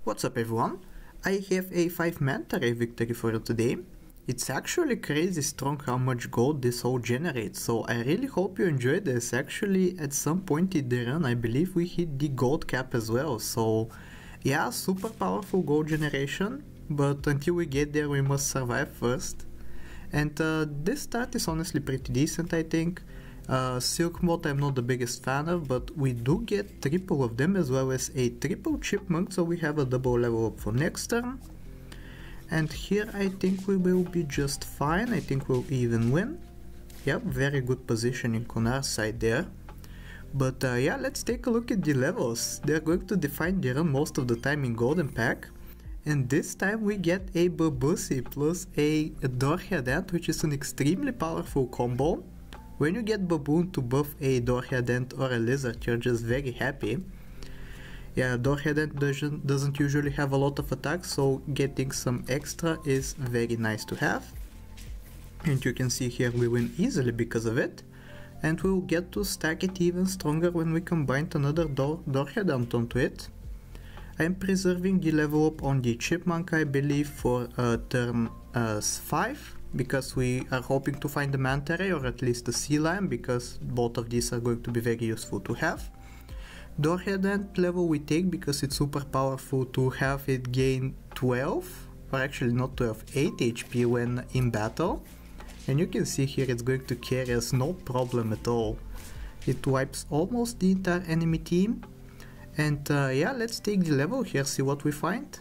What's up everyone? I have a 5 Manta victory for you today. It's actually crazy strong how much gold this all generates, so I really hope you enjoyed this. Actually, at some point in the run I believe we hit the gold cap as well, so yeah, super powerful gold generation, but until we get there we must survive first. And this start is honestly pretty decent, I think. Silk mode I'm not the biggest fan of, but we do get triple of them as well as a triple chipmunk, so we have a double level up for next turn. And here I think we will be just fine. I think we'll even win. Yep, very good positioning on our side there. But yeah, let's take a look at the levels. They're going to define the run most of the time in golden pack. And this time we get a Babusi plus a Doorhead Ant, which is an extremely powerful combo. When you get Baboon to buff a Doorhead Ant or a Lizard, you're just very happy. Yeah, Doorhead Ant doesn't usually have a lot of attacks, so getting some extra is very nice to have. And you can see here we win easily because of it. And we'll get to stack it even stronger when we combine another Doorhead Ant onto it. I'm preserving the level up on the Chipmunk, I believe, for turn 5. Because we are hoping to find the Manta Ray or at least the Sea Lion, because both of these are going to be very useful to have. Doorhead Ant level we take because it's super powerful to have it gain 12, or actually not 12, 8 HP when in battle. And you can see here it's going to carry us no problem at all. It wipes almost the entire enemy team. And yeah, let's take the level here, see what we find.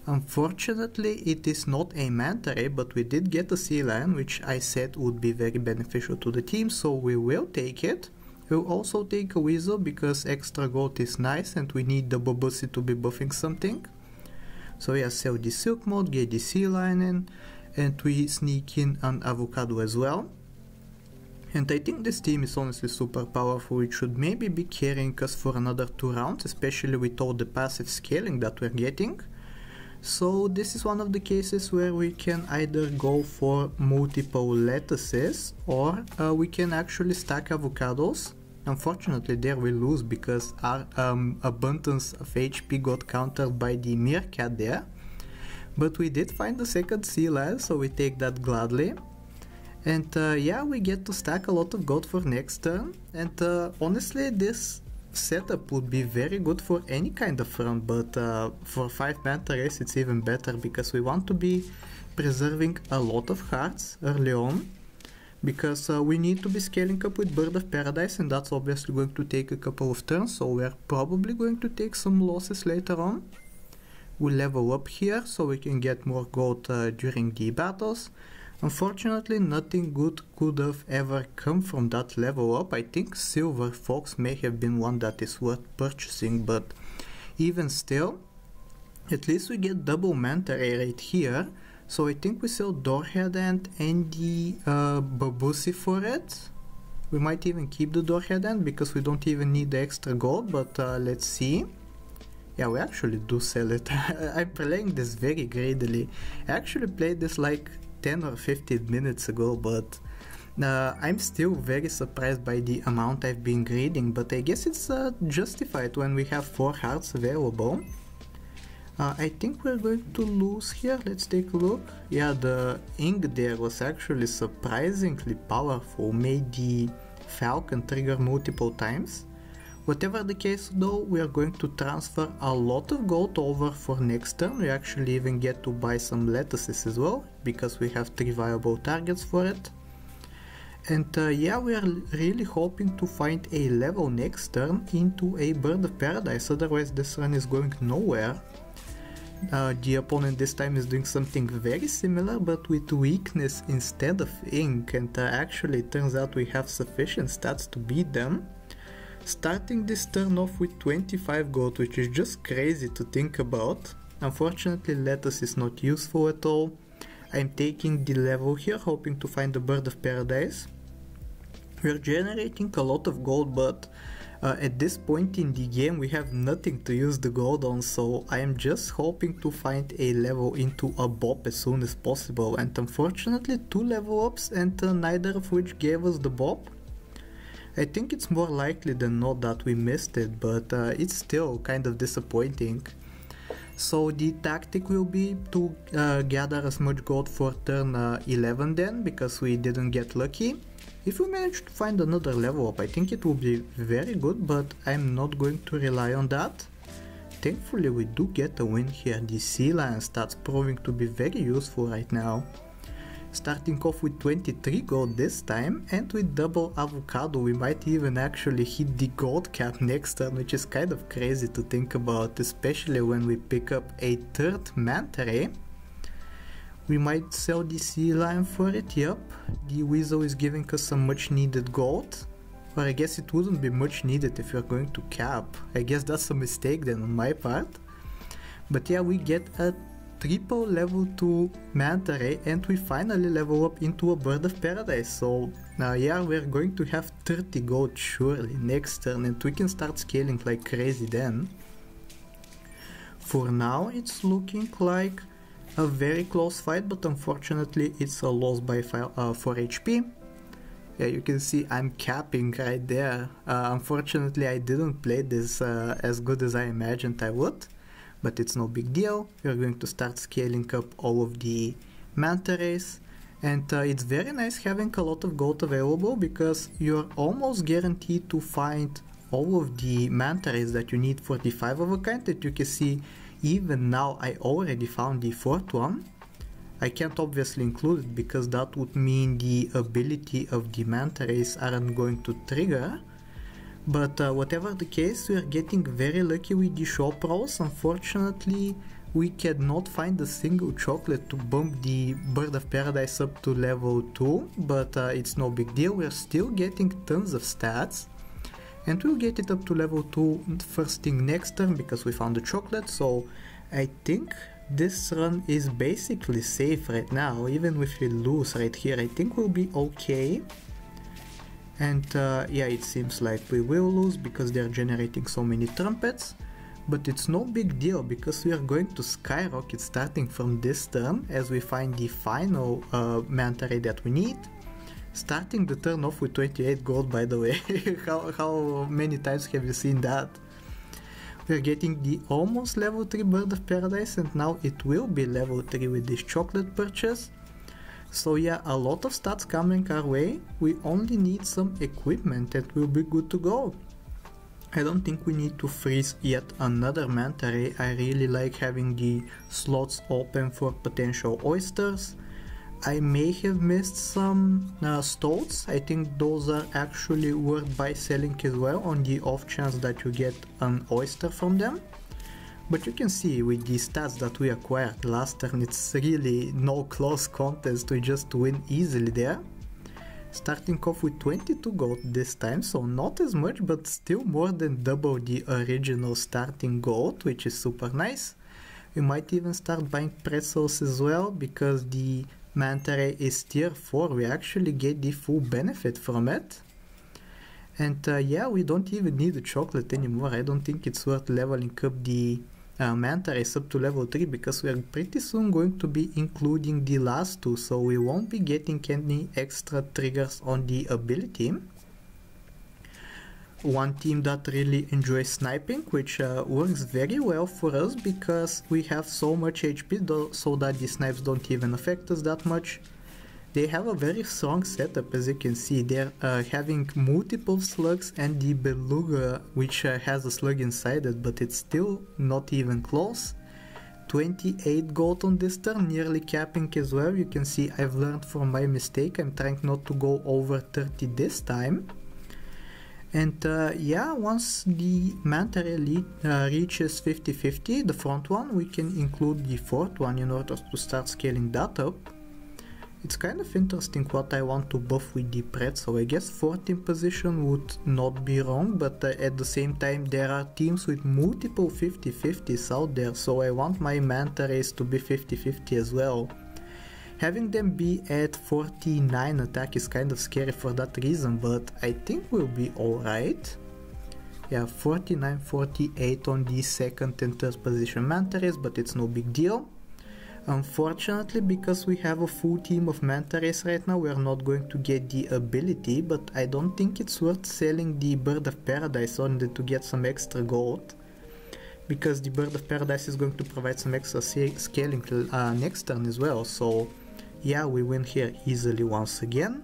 Unfortunately, it is not a Manta Ray, but we did get a Sea Lion, which I said would be very beneficial to the team, so we will take it. We'll also take a Weasel because extra gold is nice and we need the Babusi to be buffing something. So yeah, sell the Silk mode, get the Sea Lion in, and we sneak in an Avocado as well. And I think this team is honestly super powerful. It should maybe be carrying us for another 2 rounds, especially with all the passive scaling that we're getting. So this is one of the cases where we can either go for multiple lettuces or we can actually stack avocados. Unfortunately there we lose because our abundance of HP got countered by the meerkat there. But we did find the second Sea Lion, so we take that gladly. And yeah, we get to stack a lot of gold for next turn. And honestly this setup would be very good for any kind of run, but for 5 Manta Rays it's even better because we want to be preserving a lot of hearts early on, because we need to be scaling up with Bird of Paradise, and that's obviously going to take a couple of turns, so we're probably going to take some losses later on. We level up here so we can get more gold during the battles. Unfortunately, nothing good could have ever come from that level up. I think Silver Fox may have been one that is worth purchasing, but even still, at least we get double Manta Ray right here. So I think we sell Doorhead Ant and the Babusi for it. We might even keep the Doorhead Ant because we don't even need the extra gold, but let's see. Yeah, we actually do sell it. I'm playing this very greedily. I actually played this like 10 or 15 minutes ago, but I'm still very surprised by the amount I've been greeding, but I guess it's justified when we have 4 hearts available. I think we're going to lose here. Let's take a look. Yeah, the ink there was actually surprisingly powerful, made the Falcon trigger multiple times. Whatever the case though, we are going to transfer a lot of gold over for next turn. We actually even get to buy some lettuces as well, because we have 3 viable targets for it. And yeah, we are really hoping to find a level next turn into a Bird of Paradise, otherwise this run is going nowhere. The opponent this time is doing something very similar but with weakness instead of ink, and actually it turns out we have sufficient stats to beat them. Starting this turn off with 25 gold, which is just crazy to think about. Unfortunately lettuce is not useful at all. I'm taking the level here, hoping to find the Bird of Paradise. We're generating a lot of gold, but at this point in the game we have nothing to use the gold on, so I am just hoping to find a level into a Bob as soon as possible. And unfortunately 2 level ups, and neither of which gave us the Bob. I think it's more likely than not that we missed it, but it's still kind of disappointing. So the tactic will be to gather as much gold for turn 11 then, because we didn't get lucky. If we manage to find another level up, I think it will be very good, but I'm not going to rely on that. Thankfully we do get a win here. The sea lion starts proving to be very useful right now. Starting off with 23 gold this time, and with double avocado we might even actually hit the gold cap next turn, which is kind of crazy to think about, especially when we pick up a third manta ray. We might sell the sea lion for it, yep. The weasel is giving us some much needed gold. Or I guess it wouldn't be much needed if you're going to cap. I guess that's a mistake then on my part. But yeah, we get a triple level 2 manta ray and we finally level up into a bird of paradise. So yeah, we're going to have 30 gold surely next turn, and we can start scaling like crazy then. For now it's looking like a very close fight, but unfortunately it's a loss by 4 HP. Yeah, you can see I'm capping right there. Unfortunately I didn't play this as good as I imagined I would, but it's no big deal. We're going to start scaling up all of the manta rays, and it's very nice having a lot of gold available, because you're almost guaranteed to find all of the manta rays that you need for the 5 of a kind. That you can see even now I already found the 4th one. I can't obviously include it because that would mean the ability of the manta rays aren't going to trigger. But whatever the case, we are getting very lucky with the shop rolls. Unfortunately, we cannot find a single chocolate to bump the bird of paradise up to level 2, but it's no big deal. We are still getting tons of stats, and we'll get it up to level 2 first thing next turn because we found the chocolate. So I think this run is basically safe right now. Even if we lose right here, I think we'll be okay. And yeah, it seems like we will lose because they're generating so many trumpets, but it's no big deal because we are going to skyrocket starting from this turn as we find the final manta ray that we need. Starting the turn off with 28 gold, by the way. how many times have you seen that? We're getting the almost level 3 bird of paradise, and now it will be level 3 with this chocolate purchase. So yeah, a lot of stats coming our way. We only need some equipment and we'll be good to go. I don't think we need to freeze yet another manta ray. I really like having the slots open for potential oysters. I may have missed some stoats. I think those are actually worth by selling as well on the off chance that you get an oyster from them. But you can see with the stats that we acquired last turn, it's really no close contest, we just win easily there. Starting off with 22 gold this time, so not as much, but still more than double the original starting gold, which is super nice. We might even start buying pretzels as well, because the manta ray is tier 4, we actually get the full benefit from it. And yeah, we don't even need the chocolate anymore. I don't think it's worth leveling up the manta rays up to level 3 because we are pretty soon going to be including the last 2, so we won't be getting any extra triggers on the ability. One team that really enjoys sniping, which works very well for us because we have so much HP so that the snipes don't even affect us that much. They have a very strong setup, as you can see. They're having multiple slugs and the beluga, which has a slug inside it, but it's still not even close. 28 gold on this turn, nearly capping as well. You can see I've learned from my mistake. I'm trying not to go over 30 this time. And yeah, once the manta ray reaches 50-50, the front one, we can include the 4th one in order to start scaling that up. It's kind of interesting what I want to buff with the pretzel. I guess 14th position would not be wrong, but at the same time there are teams with multiple 50-50s out there, so I want my manta rays to be 50-50 as well. Having them be at 49 attack is kind of scary for that reason, but I think we'll be alright. Yeah, 49-48 on the 2nd and 3rd position manta rays, but it's no big deal. Unfortunately, because we have a full team of manta rays right now, we are not going to get the ability, but I don't think it's worth selling the bird of paradise only to get some extra gold. because the Bird of Paradise is going to provide some extra scaling next turn as well. So yeah, we win here easily once again.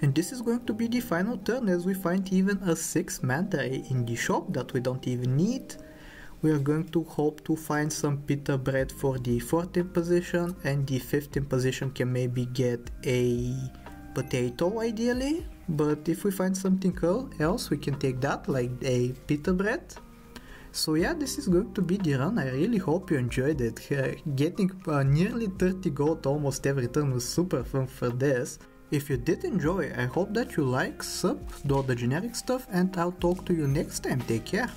And this is going to be the final turn, as we find even a 6th Manta in the shop that we don't even need. We are going to hope to find some pita bread for the 14th position, and the 15th position can maybe get a potato ideally, but if we find something else we can take that, like a pita bread. So yeah, this is going to be the run. I really hope you enjoyed it. Getting nearly 30 gold almost every turn was super fun for this. If you did enjoy, I hope that you like, sub, do all the generic stuff, and I'll talk to you next time. Take care.